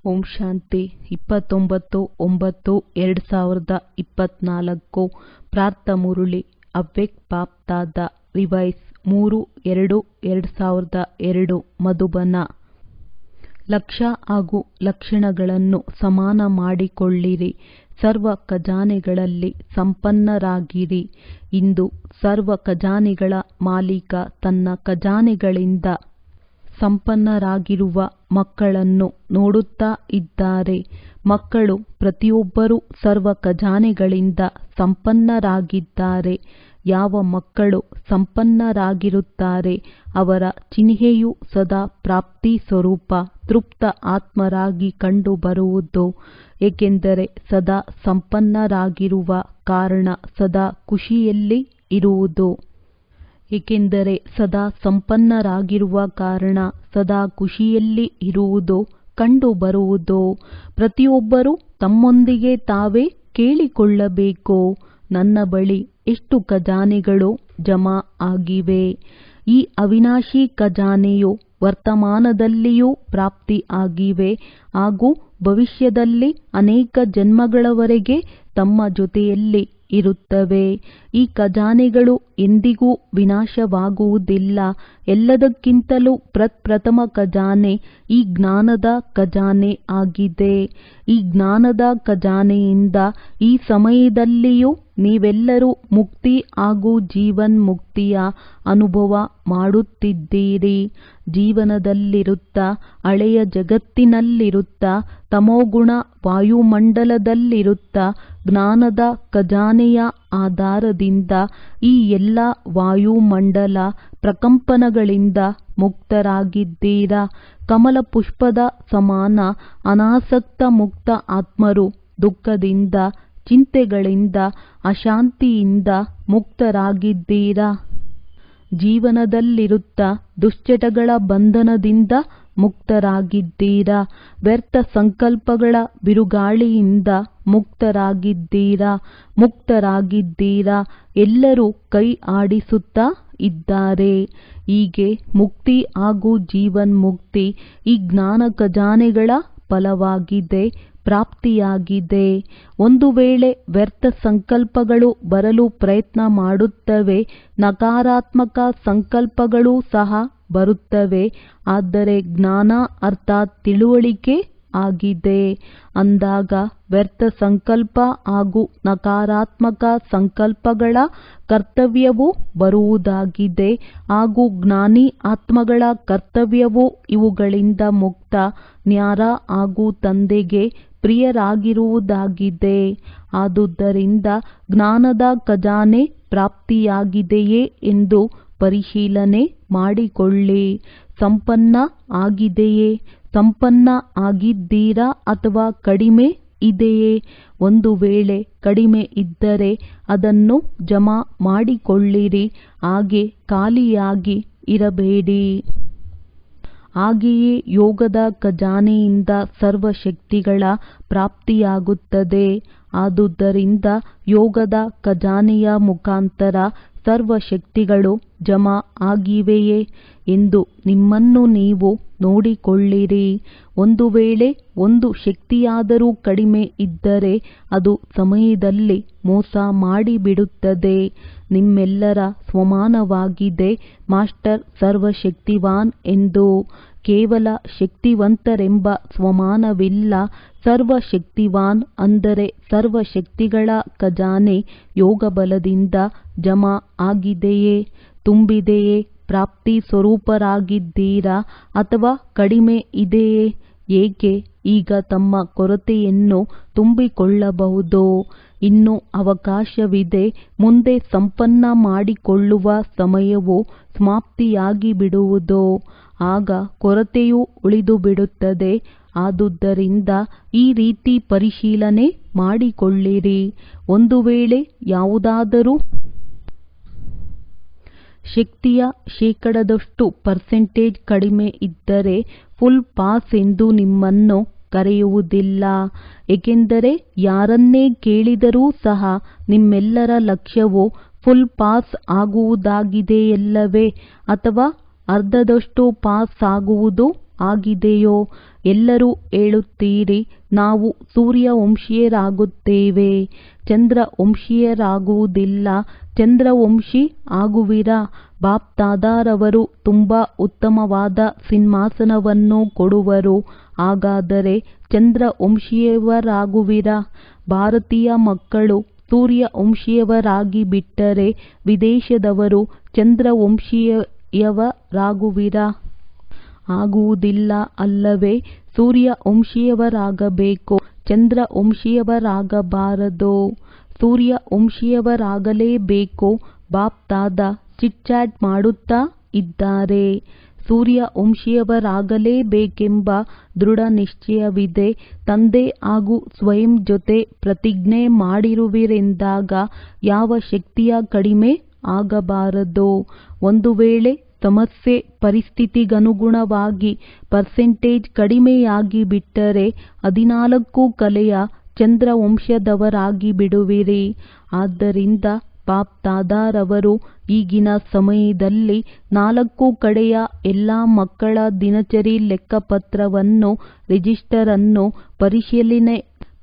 ಓಂ ಶಾಂತಿ 29/9/2024 ಪ್ರಾರ್ಥ ಮುರುಳಿ ಅವ್ಯಕ್ತ ಬಾಪ್ತಾದ ರಿವೈಸ್ 3-2-2002 ಮಧುಬನ. ಲಕ್ಷ್ಯ ಹಾಗೂ ಲಕ್ಷಣಗಳನ್ನು ಸಮಾನ ಮಾಡಿಕೊಳ್ಳಿರಿ. ಸರ್ವ ಖಜಾನೆಗಳಲ್ಲಿ ಸಂಪನ್ನರಾಗಿರಿ. ಇಂದು ಸರ್ವ ಖಜಾನೆಗಳ ಮಾಲೀಕ ತನ್ನ ಖಜಾನೆಗಳಿಂದ ಸಂಪನ್ನರಾಗಿರುವ ಮಕ್ಕಳನ್ನು ನೋಡುತ್ತಾ ಇದ್ದಾರೆ. ಮಕ್ಕಳು ಪ್ರತಿಯೊಬ್ಬರೂ ಸರ್ವ ಖಜಾನೆಗಳಿಂದ ಸಂಪನ್ನರಾಗಿದ್ದಾರೆ. ಯಾವ ಮಕ್ಕಳು ಸಂಪನ್ನರಾಗಿರುತ್ತಾರೆ ಅವರ ಚಿಹ್ನೆಯು ಸದಾ ಪ್ರಾಪ್ತಿ ಸ್ವರೂಪ ತೃಪ್ತ ಆತ್ಮರಾಗಿ ಕಂಡುಬರುವುದು. ಏಕೆಂದರೆ ಸದಾ ಸಂಪನ್ನರಾಗಿರುವ ಕಾರಣ ಸದಾ ಖುಷಿಯಲ್ಲಿ ಇರುವುದು. ಏಕೆಂದರೆ ಸದಾ ಸಂಪನ್ನರಾಗಿರುವ ಕಾರಣ ಸದಾ ಖುಷಿಯಲ್ಲಿ ಇರುವುದು ಕಂಡುಬರುವುದು. ಪ್ರತಿಯೊಬ್ಬರೂ ತಮ್ಮೊಂದಿಗೆ ತಾವೇ ಕೇಳಿಕೊಳ್ಳಬೇಕು, ನನ್ನ ಬಳಿ ಎಷ್ಟು ಖಜಾನೆಗಳು ಜಮಾ ಆಗಿವೆ. ಈ ಅವಿನಾಶಿ ಖಜಾನೆಯು ವರ್ತಮಾನದಲ್ಲಿಯೂ ಪ್ರಾಪ್ತಿ ಆಗಿವೆ ಹಾಗೂ ಭವಿಷ್ಯದಲ್ಲಿ ಅನೇಕ ಜನ್ಮಗಳವರೆಗೆ ತಮ್ಮ ಜೊತೆಯಲ್ಲಿ ಇರುತ್ತವೆ. ಈ ಖಜಾನೆಗಳು ಎಂದಿಗೂ ವಿನಾಶವಾಗುವುದಿಲ್ಲ. ಎಲ್ಲದಕ್ಕಿಂತಲೂ ಪ್ರಥಮ ಖಜಾನೆ ಈ ಜ್ಞಾನದ ಖಜಾನೆ ಆಗಿದೆ. ಈ ಜ್ಞಾನದ ಖಜಾನೆಯಿಂದ ಈ ಸಮಯದಲ್ಲಿಯೂ ನೀವೆಲ್ಲರೂ ಮುಕ್ತಿ ಹಾಗೂ ಜೀವನ್ಮುಕ್ತಿಯ ಅನುಭವ ಮಾಡುತ್ತಿದ್ದೀರಿ. ಜೀವನದಲ್ಲಿರುತ್ತಾ ಹಳೆಯ ಜಗತ್ತಿನಲ್ಲಿರುತ್ತಾ ತಮೋಗುಣ ವಾಯುಮಂಡಲದಲ್ಲಿರುತ್ತಾ ಜ್ಞಾನದ ಖಜಾನೆಯ ಆಧಾರದಿಂದ ಈ ಎಲ್ಲ ವಾಯುಮಂಡಲ ಪ್ರಕಂಪನಗಳಿಂದ ಮುಕ್ತರಾಗಿದ್ದೀರಾ. ಕಮಲ ಪುಷ್ಪದ ಸಮಾನ ಅನಾಸಕ್ತ ಮುಕ್ತ ಆತ್ಮರು ದುಃಖದಿಂದ ಚಿಂತೆಗಳಿಂದ ಅಶಾಂತಿಯಿಂದ ಮುಕ್ತರಾಗಿದ್ದೀರಾ. ಜೀವನದಲ್ಲಿರುತ್ತಾ ದುಶ್ಚಟಗಳ ಬಂಧನದಿಂದ ಮುಕ್ತರಾಗಿದ್ದೀರಾ. ವ್ಯರ್ಥ ಸಂಕಲ್ಪಗಳ ಬಿರುಗಾಳಿಯಿಂದ ಮುಕ್ತರಾಗಿದ್ದೀರಾ. ಎಲ್ಲರೂ ಕೈ ಆಡಿಸುತ್ತಾ ಇದ್ದಾರೆ. ಹೀಗೆ ಮುಕ್ತಿ ಹಾಗೂ ಜೀವನ್ಮುಕ್ತಿ ಈ ಜ್ಞಾನ ಖಜಾನೆಗಳ ಫಲವಾಗಿದೆ, ಪ್ರಾಪ್ತಿಯಾಗಿದೆ. ಒಂದು ವೇಳೆ ವ್ಯರ್ಥ ಸಂಕಲ್ಪಗಳು ಬರಲು ಪ್ರಯತ್ನ ಮಾಡುತ್ತವೆ, ನಕಾರಾತ್ಮಕ ಸಂಕಲ್ಪಗಳೂ ಸಹ ಬರುತ್ತವೆ. ಆದರೆ ಜ್ಞಾನ ಅರ್ಥಾತ್ ತಿಳುವಳಿಕೆ ಆಗಿದೆ ಅಂದಾಗ ವ್ಯರ್ಥ ಸಂಕಲ್ಪ ಹಾಗೂ ನಕಾರಾತ್ಮಕ ಸಂಕಲ್ಪಗಳ ಕರ್ತವ್ಯವು ಬರುವುದಾಗಿದೆ ಹಾಗೂ ಜ್ಞಾನಿ ಆತ್ಮಗಳ ಕರ್ತವ್ಯವು ಇವುಗಳಿಂದ ಮುಕ್ತ ನ್ಯಾರ ಹಾಗೂ ತಂದೆಗೆ ಪ್ರಿಯರಾಗಿರುವುದಾಗಿದೆ. ಆದುದರಿಂದ ಜ್ಞಾನದ ಖಜಾನೆ ಪ್ರಾಪ್ತಿಯಾಗಿದೆಯೇ ಎಂದು ಪರಿಶೀಲನೆ ಮಾಡಿಕೊಳ್ಳಿ. ಸಂಪನ್ನ ಆಗಿದೆಯೇ? ಸಂಪನ್ನ ಆಗಿದ್ದೀರಾ ಅಥವಾ ಕಡಿಮೆ ಇದೆಯೇ? ಒಂದು ವೇಳೆ ಕಡಿಮೆ ಇದ್ದರೆ ಅದನ್ನು ಜಮಾ ಮಾಡಿಕೊಳ್ಳಿರಿ. ಹಾಗೆ ಖಾಲಿಯಾಗಿ ಇರಬೇಡಿ. ಹಾಗೆಯೇ ಯೋಗದ ಖಜಾನೆಯಿಂದ ಸರ್ವಶಕ್ತಿಗಳ ಪ್ರಾಪ್ತಿಯಾಗುತ್ತದೆ. ಆದುದರಿಂದ ಯೋಗದ ಖಜಾನೆಯ ಮುಖಾಂತರ ಸರ್ವಶಕ್ತಿಗಳು ಜಮಾ ಆಗಿವೆಯೇ ಎಂದು ನಿಮ್ಮನ್ನು ನೀವು ನೋಡಿಕೊಳ್ಳಿರಿ. ಒಂದು ವೇಳೆ ಒಂದು ಶಕ್ತಿಯಾದರೂ ಕಡಿಮೆ ಇದ್ದರೆ ಅದು ಸಮಯದಲ್ಲಿ ಮೋಸ ಮಾಡಿಬಿಡುತ್ತದೆ. ನಿಮ್ಮೆಲ್ಲರ ಸ್ವಮಾನವಾಗಿದೆ ಮಾಸ್ಟರ್ ಸರ್ವಶಕ್ತಿವಾನ್ ಎಂದು. ಕೇವಲ ಶಕ್ತಿವಂತರೆಂಬ ಸ್ವಮಾನವಿಲ್ಲ. ಸರ್ವಶಕ್ತಿವಾನ್ ಅಂದರೆ ಸರ್ವಶಕ್ತಿಗಳ ಖಜಾನೆ ಯೋಗ ಬಲದಿಂದ ಜಮಾ ಆಗಿದೆಯೇ, ತುಂಬಿದೆಯೇ? ಪ್ರಾಪ್ತಿ ಸ್ವರೂಪರಾಗಿದ್ದೀರಾ ಅಥವಾ ಕಡಿಮೆ ಇದೆಯೇ? ಏಕೆ? ಈಗ ತಮ್ಮ ಕೊರತೆಯನ್ನು ತುಂಬಿಕೊಳ್ಳಬಹುದು. ಇನ್ನೂ ಅವಕಾಶವಿದೆ. ಮುಂದೆ ಸಂಪನ್ನ ಮಾಡಿಕೊಳ್ಳುವ ಸಮಯವು ಸಮಾಪ್ತಿಯಾಗಿಬಿಡುವುದು. ಆಗ ಕೊರತೆಯು ಉಳಿದುಬಿಡುತ್ತದೆ. ಆದುದರಿಂದ ಈ ರೀತಿ ಪರಿಶೀಲನೆ ಮಾಡಿಕೊಳ್ಳಿರಿ. ಒಂದು ವೇಳೆ ಯಾವುದಾದರೂ ಶಕ್ತಿಯ ಶೇಕಡದಷ್ಟು ಪರ್ಸೆಂಟೇಜ್ ಕಡಿಮೆ ಇದ್ದರೆ ಫುಲ್ ಪಾಸ್ ಎಂದು ನಿಮ್ಮನ್ನು ಕರೆಯುವುದಿಲ್ಲ. ಏಕೆಂದರೆ ಯಾರನ್ನೇ ಕೇಳಿದರೂ ಸಹ ನಿಮ್ಮೆಲ್ಲರ ಲಕ್ಷ್ಯವು ಫುಲ್ ಪಾಸ್ ಆಗುವುದಾಗಿದೆಯಲ್ಲವೇ ಅಥವಾ ಅರ್ಧದಷ್ಟು ಪಾಸ್ ಆಗುವುದು ಆಗಿದೆಯೋ? ಎಲ್ಲರೂ ಹೇಳುತ್ತೀರಿ, ನಾವು ಸೂರ್ಯವಂಶೀಯರಾಗುತ್ತೇವೆ, ಚಂದ್ರವಂಶೀಯರಾಗುವುದಿಲ್ಲ. ಚಂದ್ರವಂಶಿ ಆಗುವಿರಾ? ಬಾಪ್ದಾದಾರವರು ತುಂಬ ಉತ್ತಮವಾದ ಸಿಂಹಾಸನವನ್ನು ಕೊಡುವರು. ಹಾಗಾದರೆ ಚಂದ್ರವಂಶೀಯವರಾಗುವಿರಾ? ಭಾರತೀಯ ಮಕ್ಕಳು ಸೂರ್ಯವಂಶೀಯವರಾಗಿ ಬಿಟ್ಟರೆ ವಿದೇಶದವರು ಚಂದ್ರವಂಶೀಯವರಾಗುವಿರಾ? ಆಗುವುದಿಲ್ಲ ಅಲ್ಲವೇ? ಸೂರ್ಯವಂಶೀಯವರಾಗಬೇಕು, ಚಂದ್ರವಂಶೀಯವರಾಗಬಾರದು. ಸೂರ್ಯವಂಶೀಯವರಾಗಲೇಬೇಕು. ಬಾಪ್ದಾದ ಚಿಟ್ಚಾಟ್ ಮಾಡುತ್ತಾ ಇದ್ದಾರೆ. ಸೂರ್ಯವಂಶೀಯವರಾಗಲೇಬೇಕೆಂಬ ದೃಢ ನಿಶ್ಚಯವಿದೆ. ತಂದೆ ಹಾಗೂ ಸ್ವಯಂ ಜೊತೆ ಪ್ರತಿಜ್ಞೆ ಮಾಡಿರುವಿರೆಂದಾಗ ಯಾವ ಶಕ್ತಿಯ ಕಡಿಮೆ ಆಗಬಾರದು. ಒಂದು ವೇಳೆ ಸಮಸ್ಯೆ ಪರಿಸ್ಥಿತಿಗನುಗುಣವಾಗಿ ಪರ್ಸೆಂಟೇಜ್ ಕಡಿಮೆಯಾಗಿ ಬಿಟ್ಟರೆ 14 ಕಲೆಯ ಚಂದ್ರವಂಶದವರಾಗಿ ಬಿಡುವಿರಿ. ಆದ್ದರಿಂದ ಬಾಪ್ದಾದಾರವರು ಈಗಿನ ಸಮಯದಲ್ಲಿ 4 ಕಡೆಯ ಎಲ್ಲ ಮಕ್ಕಳ ದಿನಚರಿ ಲೆಕ್ಕಪತ್ರವನ್ನು ರಿಜಿಸ್ಟರನ್ನು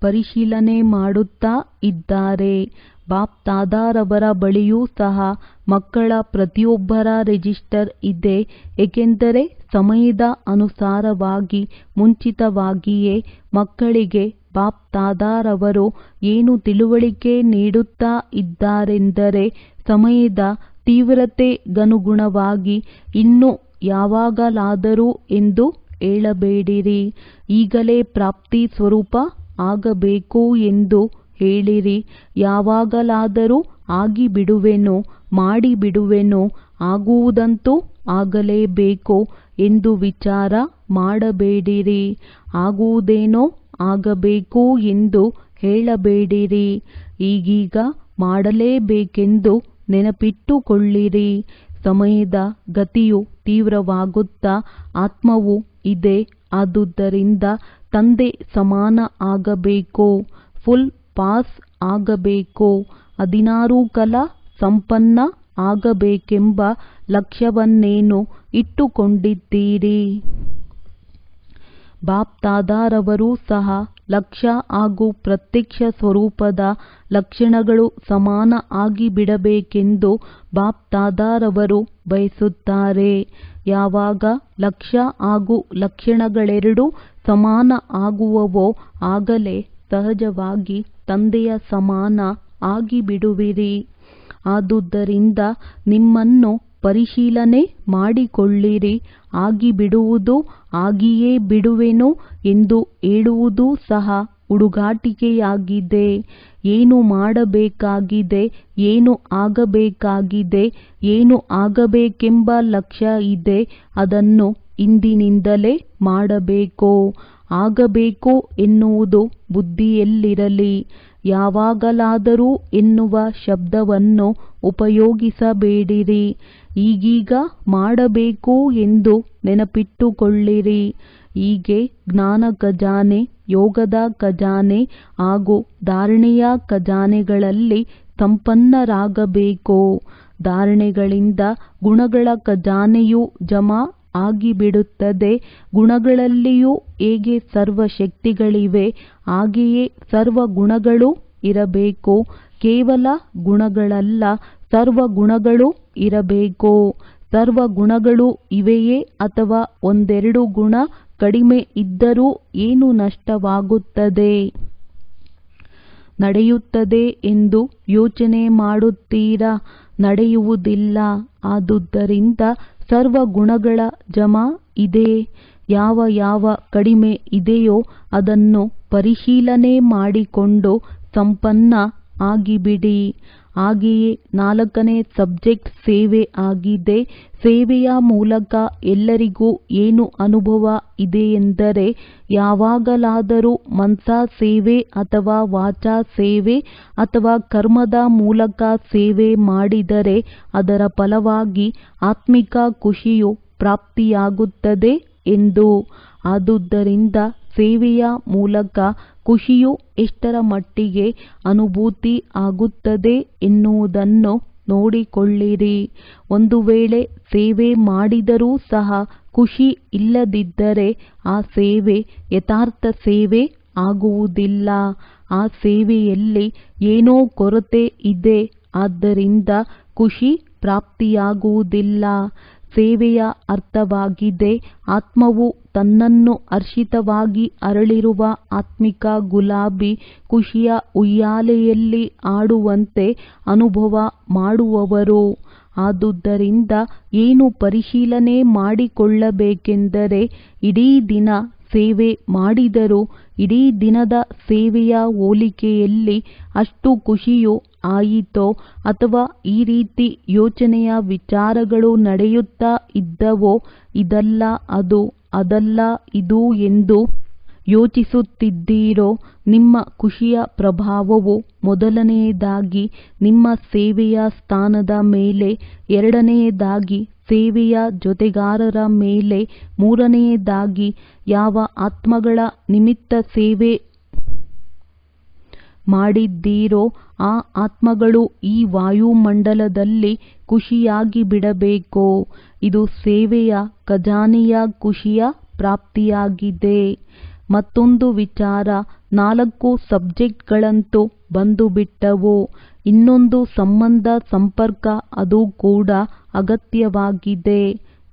ಪರಿಶೀಲನೆ ಮಾಡುತ್ತಾ ಇದ್ದಾರೆ. ಬಾಪ್ದಾದಾರವರ ಬಳಿಯೂ ಸಹ ಮಕ್ಕಳ ಪ್ರತಿಯೊಬ್ಬರ ರಿಜಿಸ್ಟರ್ ಇದೆ. ಏಕೆಂದರೆ ಸಮಯದ ಅನುಸಾರವಾಗಿ ಮುಂಚಿತವಾಗಿಯೇ ಮಕ್ಕಳಿಗೆ ಬಾಪ್ದಾದಾರವರು ಏನು ತಿಳುವಳಿಕೆ ನೀಡುತ್ತಾ ಇದ್ದಾರೆಂದರೆ, ಸಮಯದ ತೀವ್ರತೆಗನುಗುಣವಾಗಿ ಇನ್ನು ಯಾವಾಗಲಾದರೂ ಎಂದು ಹೇಳಬೇಡಿರಿ. ಈಗಲೇ ಪ್ರಾಪ್ತಿ ಸ್ವರೂಪ ಆಗಬೇಕು ಎಂದು ಹೇಳಿರಿ. ಯಾವಾಗಲಾದರೂ ಆಗಿಬಿಡುವೆನು, ಮಾಡಿಬಿಡುವೆನು, ಆಗುವುದಂತೂ ಆಗಲೇಬೇಕು ಎಂದು ವಿಚಾರ ಮಾಡಬೇಡಿರಿ. ಆಗುವುದೇನೋ ಆಗಬೇಕು ಎಂದು ಹೇಳಬೇಡಿರಿ. ಈಗೀಗ ಮಾಡಲೇಬೇಕೆಂದು ನೆನಪಿಟ್ಟುಕೊಳ್ಳಿರಿ. ಸಮಯದ ಗತಿಯು ತೀವ್ರವಾಗುತ್ತಾ ಆತ್ಮವು ಇದೆ. ಆದುದರಿಂದ ತಂದೆ ಸಮಾನ ಆಗಬೇಕು, ಫುಲ್ ಪಾಸ್ ಆಗಬೇಕು, 16 ಕಲಾ ಸಂಪನ್ನ ಆಗಬೇಕೆಂಬ ಲಕ್ಷ್ಯವನ್ನೇನು ಇಟ್ಟುಕೊಂಡಿದ್ದೀರಿ? ಬಾಪ್ದಾದಾರವರೂ ಸಹ ಲಕ್ಷ್ಯ ಹಾಗೂ ಪ್ರತ್ಯಕ್ಷ ಸ್ವರೂಪದ ಲಕ್ಷಣಗಳು ಸಮಾನ ಆಗಿಬಿಡಬೇಕೆಂದು ಬಾಪ್ದಾದಾರವರು ಬಯಸುತ್ತಾರೆ. ಯಾವಾಗ ಲಕ್ಷ್ಯ ಹಾಗೂ ಲಕ್ಷಣಗಳೆರಡೂ ಸಮಾನ ಆಗುವವೋ ಆಗಲೇ ಸಹಜವಾಗಿ ತಂದೆಯ ಸಮಾನ ಆಗಿಬಿಡುವಿರಿ. ಆದುದರಿಂದ ನಿಮ್ಮನ್ನು ಪರಿಶೀಲನೆ ಮಾಡಿಕೊಳ್ಳಿರಿ. ಆಗಿಬಿಡುವುದು, ಆಗಿಯೇ ಬಿಡುವೆನು ಎಂದು ಹೇಳುವುದೂ ಸಹ ಹುಡುಗಾಟಿಕೆಯಾಗಿದೆ. ಏನು ಮಾಡಬೇಕಾಗಿದೆ, ಏನು ಆಗಬೇಕಾಗಿದೆ, ಏನು ಆಗಬೇಕೆಂಬ ಲಕ್ಷ್ಯ ಇದೆ, ಅದನ್ನು ಇಂದಿನಿಂದಲೇ ಮಾಡಬೇಕು. ಆಗಬೇಕು ಎನ್ನುವುದು ಬುದ್ಧಿಯಲ್ಲಿರಲಿ. ಯಾವಾಗಲಾದರೂ ಎನ್ನುವ ಶಬ್ದವನ್ನು ಉಪಯೋಗಿಸಬೇಡಿರಿ. ಈಗೀಗ ಮಾಡಬೇಕು ಎಂದು ನೆನಪಿಟ್ಟುಕೊಳ್ಳಿರಿ. ಹೀಗೆ ಜ್ಞಾನ ಖಜಾನೆ, ಯೋಗದ ಖಜಾನೆ ಹಾಗೂ ಧಾರಣೆಯ ಖಜಾನೆಗಳಲ್ಲಿ ಸಂಪನ್ನರಾಗಬೇಕು. ಧಾರಣೆಗಳಿಂದ ಗುಣಗಳ ಖಜಾನೆಯು ಜಮಾ ಆಗಿಬಿಡುತ್ತದೆ. ಗುಣಗಳಲ್ಲಿಯೂ ಹೇಗೆ ಸರ್ವಶಕ್ತಿಗಳಿವೆ ಹಾಗೆಯೇ ಸರ್ವ ಗುಣಗಳೂ ಇರಬೇಕು. ಕೇವಲ ಗುಣಗಳಲ್ಲ, ಸರ್ವ ಗುಣಗಳೂ ಇರಬೇಕು. ಸರ್ವ ಗುಣಗಳು ಇವೆಯೇ ಅಥವಾ ಒಂದೆರಡು ಗುಣ ಕಡಿಮೆ ಇದ್ದರೂ ಏನು ನಷ್ಟವಾಗುತ್ತದೆ? ನಡೆಯುತ್ತದೆ ಎಂದು ಯೋಚನೆ ಮಾಡುತ್ತೀರಾ? ನಡೆಯುವುದಿಲ್ಲ. ಆದುದರಿಂದ ಸರ್ವ ಗುಣಗಳ ಜಮಾ ಇದೆ. ಯಾವ ಯಾವ ಕಡಿಮೆ ಇದೆಯೋ ಅದನ್ನು ಪರಿಶೀಲನೆ ಮಾಡಿಕೊಂಡು ಸಂಪನ್ನ ಆಗಿಬಿಡಿ. ಹಾಗೆಯೇ 4ನೇ ಸಬ್ಜೆಕ್ಟ್ ಸೇವೆ ಆಗಿದೆ. ಸೇವೆಯ ಮೂಲಕ ಎಲ್ಲರಿಗೂ ಏನು ಅನುಭವ ಇದೆಯೆಂದರೆ, ಯಾವಾಗಲಾದರೂ ಮನಸಾ ಸೇವೆ ಅಥವಾ ವಾಚಾ ಸೇವೆ ಅಥವಾ ಕರ್ಮದ ಮೂಲಕ ಸೇವೆ ಮಾಡಿದರೆ ಅದರ ಫಲವಾಗಿ ಆತ್ಮಿಕ ಖುಷಿಯು ಪ್ರಾಪ್ತಿಯಾಗುತ್ತದೆ ಎಂದು. ಆದುದರಿಂದ ಸೇವೆಯ ಮೂಲಕ ಖುಷಿಯು ಎಷ್ಟರ ಮಟ್ಟಿಗೆ ಅನುಭೂತಿ ಆಗುತ್ತದೆ ಎನ್ನುವುದನ್ನು ನೋಡಿಕೊಳ್ಳಿರಿ. ಒಂದು ವೇಳೆ ಸೇವೆ ಮಾಡಿದರೂ ಸಹ ಖುಷಿ ಇಲ್ಲದಿದ್ದರೆ ಆ ಸೇವೆ ಯಥಾರ್ಥ ಸೇವೆ ಆಗುವುದಿಲ್ಲ. ಆ ಸೇವೆಯಲ್ಲಿ ಏನೋ ಕೊರತೆ ಇದೆ, ಆದ್ದರಿಂದ ಖುಷಿ ಪ್ರಾಪ್ತಿಯಾಗುವುದಿಲ್ಲ. ಸೇವೆಯ ಅರ್ಥವಾಗಿದೆ ಆತ್ಮವು ತನ್ನನ್ನು ಹರ್ಷಿತವಾಗಿ ಅರಳಿರುವ ಆತ್ಮಿಕ ಗುಲಾಬಿ ಖುಷಿಯ ಉಯ್ಯಾಲೆಯಲ್ಲಿ ಆಡುವಂತೆ ಅನುಭವ ಮಾಡುವವರು. ಆದುದರಿಂದ ಏನು ಪರಿಶೀಲನೆ ಮಾಡಿಕೊಳ್ಳಬೇಕೆಂದರೆ, ಇಡೀ ದಿನ ಸೇವೆ ಮಾಡಿದರೂ ಇಡೀ ದಿನದ ಸೇವೆಯ ಹೋಲಿಕೆಯಲ್ಲಿ ಅಷ್ಟು ಖುಷಿಯು ಆಯಿತೋ, ಅಥವಾ ಈ ರೀತಿ ಯೋಚನೆಯ ವಿಚಾರಗಳು ನಡೆಯುತ್ತಾ ಇದ್ದವೋ, ಇದಲ್ಲ ಅದು, ಅದಲ್ಲ ಇದು ಎಂದು ಯೋಚಿಸುತ್ತಿದ್ದೀರೋ, ನಿಮ್ಮ ಖುಷಿಯ ಪ್ರಭಾವವು ಮೊದಲನೆಯದಾಗಿ ನಿಮ್ಮ ಸೇವೆಯ ಸ್ಥಾನದ ಮೇಲೆ, ಎರಡನೆಯದಾಗಿ ಸೇವೆಯ ಜೊತೆಗಾರರ ಮೇಲೆ, ಮೂರನೆಯದಾಗಿ ಯಾವ ಆತ್ಮಗಳ ನಿಮಿತ್ತ ಸೇವೆ ಮಾಡಿದ್ದೀರೋ ಆ ಆತ್ಮಗಳು ಈ ವಾಯುಮಂಡಲದಲ್ಲಿ ಖುಷಿಯಾಗಿ ಬಿಡಬೇಕು. ಇದು ಸೇವೆಯ ಖಜಾನೆಯ ಖುಷಿಯ ಪ್ರಾಪ್ತಿಯಾಗಿದೆ. ಮತ್ತೊಂದು ವಿಚಾರ, 4 ಸಬ್ಜೆಕ್ಟ್ಗಳಂತೂ ಬಂದುಬಿಟ್ಟವು. ಇನ್ನೊಂದು ಸಂಬಂಧ ಸಂಪರ್ಕ, ಅದು ಕೂಡ ಅಗತ್ಯವಾಗಿದೆ.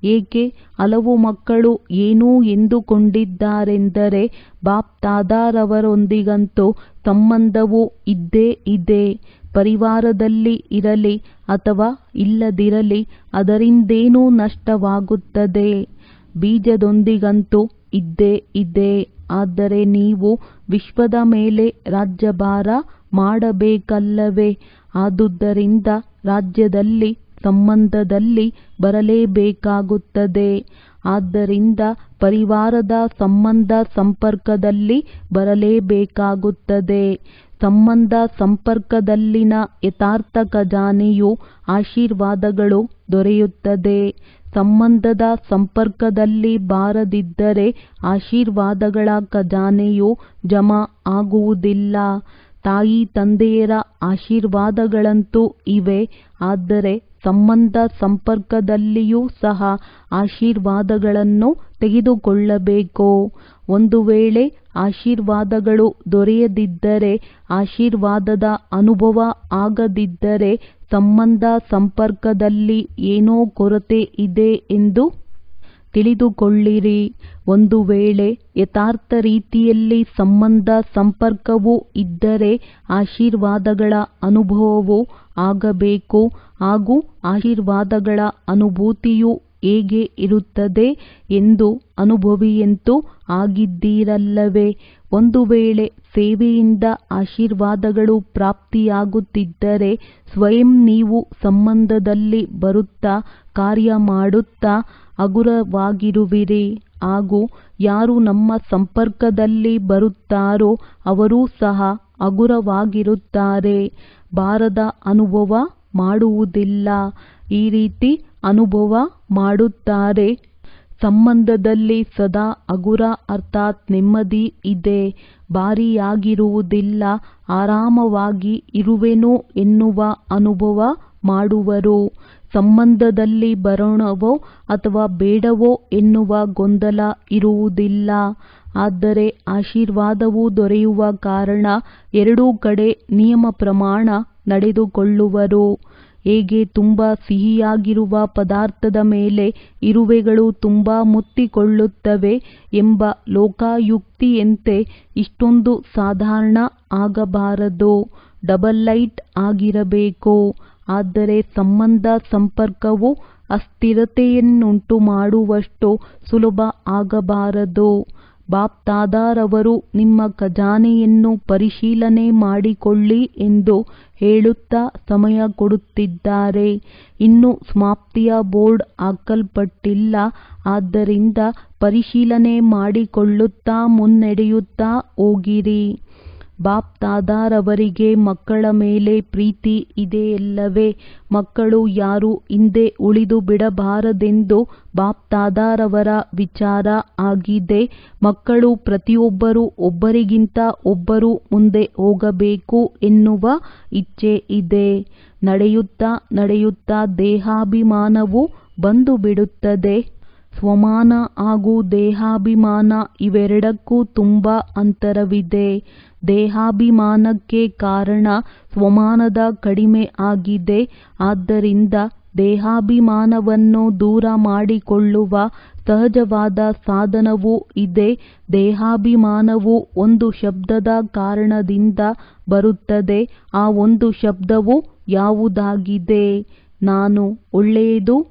ಏಕೆ? ಹಲವು ಮಕ್ಕಳು ಏನು ಎಂದುಕೊಂಡಿದ್ದಾರೆಂದರೆ, ಬಾಪ್ ದಾದಾರವರೊಂದಿಗಂತೂ ಸಂಬಂಧವು ಇದ್ದೇ ಇದೆ. ಪರಿವಾರದಲ್ಲಿ ಇರಲಿ ಅಥವಾ ಇಲ್ಲದಿರಲಿ ಅದರಿಂದೇನು ನಷ್ಟವಾಗುತ್ತದೆ? ಬೀಜದೊಂದಿಗಂತೂ ಇದ್ದೇ ಇದೆ. ಆದರೆ ನೀವು ವಿಶ್ವದ ಮೇಲೆ ರಾಜ್ಯಭಾರ ಮಾಡಬೇಕಲ್ಲವೇ? ಆದುದರಿಂದ ರಾಜ್ಯದಲ್ಲಿ ಸಂಬಂಧದಲ್ಲಿ ಬರಲೇಬೇಕಾಗುತ್ತದೆ. ಆದ್ದರಿಂದ ಪರಿವಾರದ ಸಂಬಂಧ ಸಂಪರ್ಕದಲ್ಲಿ ಬರಲೇಬೇಕಾಗುತ್ತದೆ. ಸಂಬಂಧ ಸಂಪರ್ಕದಲ್ಲಿನ ಯಥಾರ್ಥ ಖಜಾನೆಯು ಆಶೀರ್ವಾದಗಳು ದೊರೆಯುತ್ತದೆ. ಸಂಬಂಧದ ಸಂಪರ್ಕದಲ್ಲಿ ಬಾರದಿದ್ದರೆ ಆಶೀರ್ವಾದಗಳ ಖಜಾನೆಯು ಜಮಾ ಆಗುವುದಿಲ್ಲ. ತಾಯಿ ತಂದೆಯರ ಆಶೀರ್ವಾದಗಳಂತೂ ಇವೆ, ಆದರೆ ಸಂಬಂಧ ಸಂಪರ್ಕದಲ್ಲಿಯೂ ಸಹ ಆಶೀರ್ವಾದಗಳನ್ನು ತೆಗೆದುಕೊಳ್ಳಬೇಕು. ಒಂದು ವೇಳೆ ಆಶೀರ್ವಾದಗಳು ದೊರೆಯದಿದ್ದರೆ, ಆಶೀರ್ವಾದದ ಅನುಭವ ಆಗದಿದ್ದರೆ, ಸಂಬಂಧ ಸಂಪರ್ಕದಲ್ಲಿ ಏನೋ ಕೊರತೆ ಇದೆ ಎಂದು ತಿಳಿದುಕೊಳ್ಳಿರಿ. ಒಂದು ವೇಳೆ ಯಥಾರ್ಥ ರೀತಿಯಲ್ಲಿ ಸಂಬಂಧ ಸಂಪರ್ಕವು ಇದ್ದರೆ ಆಶೀರ್ವಾದಗಳ ಅನುಭವವು ಆಗಬೇಕು. ಹಾಗೂ ಆಶೀರ್ವಾದಗಳ ಅನುಭೂತಿಯು ಹೇಗೆ ಇರುತ್ತದೆ ಎಂದು ಅನುಭವಿಯಂತೂ ಆಗಿದ್ದೀರಲ್ಲವೇ? ಒಂದು ವೇಳೆ ಸೇವೆಯಿಂದ ಆಶೀರ್ವಾದಗಳು ಪ್ರಾಪ್ತಿಯಾಗುತ್ತಿದ್ದರೆ, ಸ್ವಯಂ ನೀವು ಸಂಬಂಧದಲ್ಲಿ ಬರುತ್ತಾ ಕಾರ್ಯ ಮಾಡುತ್ತಾ ಹಗುರವಾಗಿರುವಿರಿ. ಹಾಗೂ ಯಾರು ನಮ್ಮ ಸಂಪರ್ಕದಲ್ಲಿ ಬರುತ್ತಾರೋ ಅವರೂ ಸಹ ಹಗುರವಾಗಿರುತ್ತಾರೆ, ಭಾರದ ಅನುಭವ ಮಾಡುವುದಿಲ್ಲ. ಈ ರೀತಿ ಅನುಭವ ಮಾಡುತ್ತಾರೆ. ಸಂಬಂಧದಲ್ಲಿ ಸದಾ ಹಗುರ ಅರ್ಥಾತ್ ನೆಮ್ಮದಿ ಇದೆ, ಭಾರಿಯಾಗಿರುವುದಿಲ್ಲ, ಆರಾಮವಾಗಿ ಇರುವೆನು ಎನ್ನುವ ಅನುಭವ ಮಾಡುವರು. ಸಂಬಂಧದಲ್ಲಿ ಬರೋಣವೋ ಅಥವಾ ಬೇಡವೋ ಎನ್ನುವ ಗೊಂದಲ ಇರುವುದಿಲ್ಲ. ಆದರೆ ಆಶೀರ್ವಾದವು ದೊರೆಯುವ ಕಾರಣ ಎರಡೂ ಕಡೆ ನಿಯಮ ಪ್ರಮಾಣ ನಡೆದುಕೊಳ್ಳುವರು. ಹೇಗೆ ತುಂಬ ಸಿಹಿಯಾಗಿರುವ ಪದಾರ್ಥದ ಮೇಲೆ ಇರುವೆಗಳು ತುಂಬ ಮುತ್ತಿಕೊಳ್ಳುತ್ತವೆ ಎಂಬ ಲೋಕಾಯುಕ್ತಿಯಂತೆ ಇಷ್ಟೊಂದು ಸಾಧಾರಣ ಆಗಬಾರದು, ಡಬಲ್ ಲೈಟ್ ಆಗಿರಬೇಕು. ಆದರೆ ಸಂಬಂಧ ಸಂಪರ್ಕವು ಅಸ್ಥಿರತೆಯನ್ನುಂಟು ಮಾಡುವಷ್ಟು ಸುಲಭ ಆಗಬಾರದು. ಬಾಪ್ ದಾದಾರವರು ನಿಮ್ಮ ಖಜಾನೆಯನ್ನು ಪರಿಶೀಲನೆ ಮಾಡಿಕೊಳ್ಳಿ ಎಂದು ಹೇಳುತ್ತಾ ಸಮಯ ಕೊಡುತ್ತಿದ್ದಾರೆ. ಇನ್ನೂ ಸಮಾಪ್ತಿಯ ಬೋರ್ಡ್ ಹಾಕಲ್ಪಟ್ಟಿಲ್ಲ. ಆದ್ದರಿಂದ ಪರಿಶೀಲನೆ ಮಾಡಿಕೊಳ್ಳುತ್ತಾ ಮುನ್ನಡೆಯುತ್ತಾ ಹೋಗಿರಿ. ಬಾಪ್ ದಾದಾರವರಿಗೆ ಮಕ್ಕಳ ಮೇಲೆ ಪ್ರೀತಿ ಇದೆಯಲ್ಲವೇ? ಮಕ್ಕಳು ಯಾರೂ ಹಿಂದೆ ಉಳಿದು ಬಿಡಬಾರದೆಂದು ಬಾಪ್ ದಾದಾರವರ ವಿಚಾರ ಆಗಿದೆ. ಮಕ್ಕಳು ಪ್ರತಿಯೊಬ್ಬರೂ ಒಬ್ಬರಿಗಿಂತ ಒಬ್ಬರು ಮುಂದೆ ಹೋಗಬೇಕು ಎನ್ನುವ ಇಚ್ಛೆ ಇದೆ. ನಡೆಯುತ್ತಾ ನಡೆಯುತ್ತಾ ದೇಹಾಭಿಮಾನವು ಬಂದು ಬಿಡುತ್ತದೆ. ಸ್ವಮಾನ ಹಾಗೂ ದೇಹಾಭಿಮಾನ ಇವೆರಡಕ್ಕೂ ತುಂಬ ಅಂತರವಿದೆ. ದೇಹಾಭಿಮಾನಕ್ಕೆ ಕಾರಣ ಸ್ವಮಾನದ ಕಡಿಮೆ ಆಗಿದೆ. ಆದ್ದರಿಂದ ದೇಹಾಭಿಮಾನವನ್ನು ದೂರ ಮಾಡಿಕೊಳ್ಳುವ ಸಹಜವಾದ ಸಾಧನವೂ ಇದೆ. ದೇಹಾಭಿಮಾನವು ಒಂದು ಶಬ್ದದ ಕಾರಣದಿಂದ ಬರುತ್ತದೆ. ಆ ಒಂದು ಶಬ್ದವು ಯಾವುದಾಗಿದೆ? ನಾನು ಒಳ್ಳೆಯದು,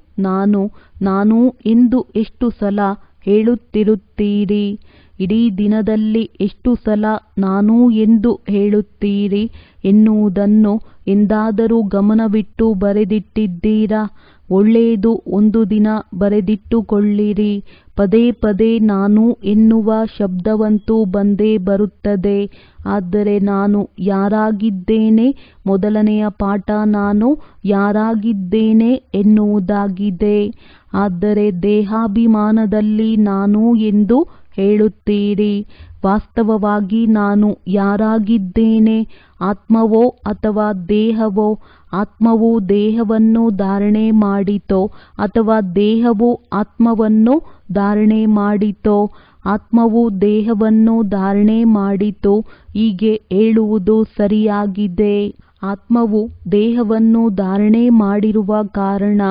ನಾನು ಎಂದು ಎಷ್ಟು ಸಲ ಹೇಳುತ್ತಿರುತ್ತೀರಿ? ಇಡೀ ದಿನದಲ್ಲಿ ಎಷ್ಟು ಸಲ ನಾನು ಎಂದು ಹೇಳುತ್ತೀರಿ ಎನ್ನುವುದನ್ನು ಎಂದಾದರೂ ಗಮನವಿಟ್ಟು ಬರೆದಿಟ್ಟಿದ್ದೀರಾ? ಒಳ್ಳೆಯದು ಒಂದು ದಿನ ಬರೆದಿಟ್ಟುಕೊಳ್ಳಿರಿ. ಪದೇ ಪದೇ ನಾನು ಎನ್ನುವ ಶಬ್ದವಂತೂ ಬಂದೇ ಬರುತ್ತದೆ. ಆದರೆ ನಾನು ಯಾರಾಗಿದ್ದೇನೆ? ಮೊದಲನೆಯ ಪಾಠ ನಾನು ಯಾರಾಗಿದ್ದೇನೆ ಎನ್ನುವುದಾಗಿದೆ. ಆದರೆ ದೇಹಾಭಿಮಾನದಲ್ಲಿ ನಾನು ಎಂದು ಹೇಳುತ್ತೀರಿ. ವಾಸ್ತವವಾಗಿ ನಾನು ಯಾರಾಗಿದ್ದೇನೆ? ಆತ್ಮವೋ ಅಥವಾ ದೇಹವೋ? ಆತ್ಮವು ದೇಹವನ್ನು ಧಾರಣೆ ಮಾಡಿತೋ ಅಥವಾ ದೇಹವು ಆತ್ಮವನ್ನು ಧಾರಣೆ ಮಾಡಿತೋ? ಆತ್ಮವು ದೇಹವನ್ನು ಧಾರಣೆ ಮಾಡಿತು. ಹೀಗೆ ಹೇಳುವುದು ಸರಿಯಾಗಿದೆ. ಆತ್ಮವು ದೇಹವನ್ನು ಧಾರಣೆ ಮಾಡಿರುವ ಕಾರಣ